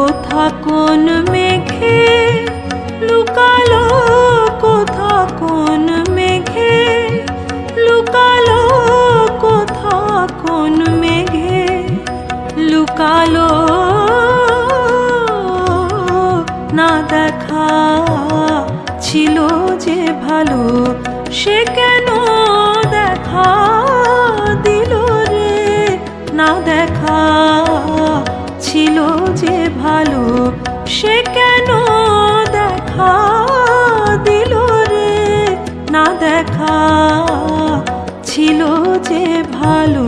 কোথা কোন মেঘে লুকালো, কোথা কোন মেঘে লুকালো, কোথা কোন মেঘে লুকালো, না দেখা ছিল যে ভালো, সে কেন দেখা দিল রে, না দেখা ছিল যে ভালো, সে কেন দেখা দিল রে, না দেখা ছিল যে ভালো।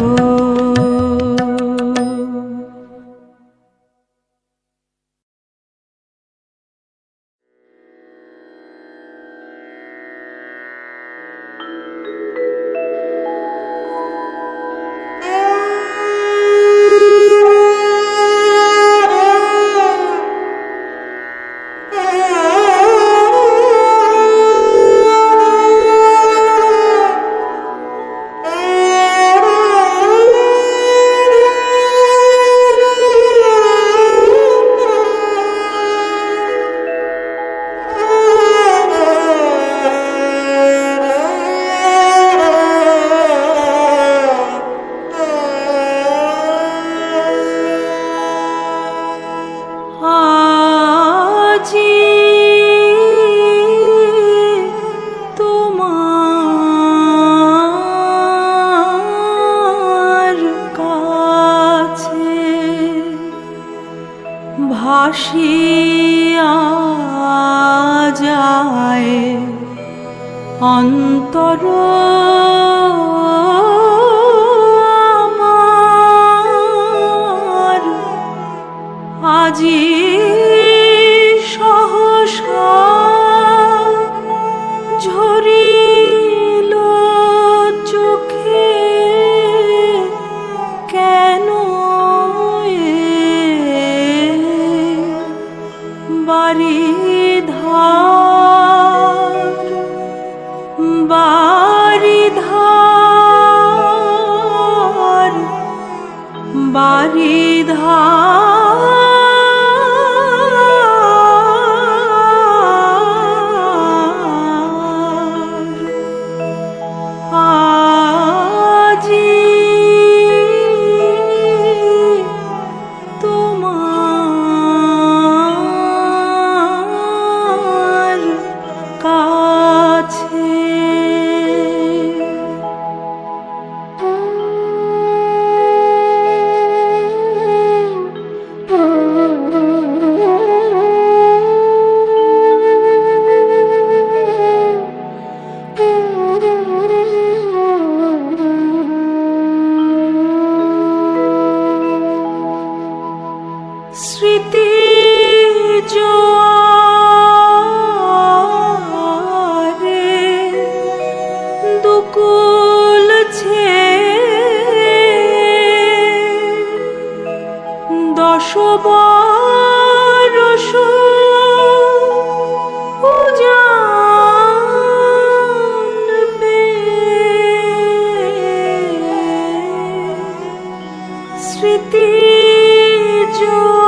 ভাসিয়া যায় অন্তর আমার, আজি সহসা ঝরিল চোখে, কেন বারিধার বারিধার বারিধার আজি কাছে। স্মৃতি জোয়ারে দুকুল ছে 10 বরষ উজানবে, স্মৃতি জোয়ারে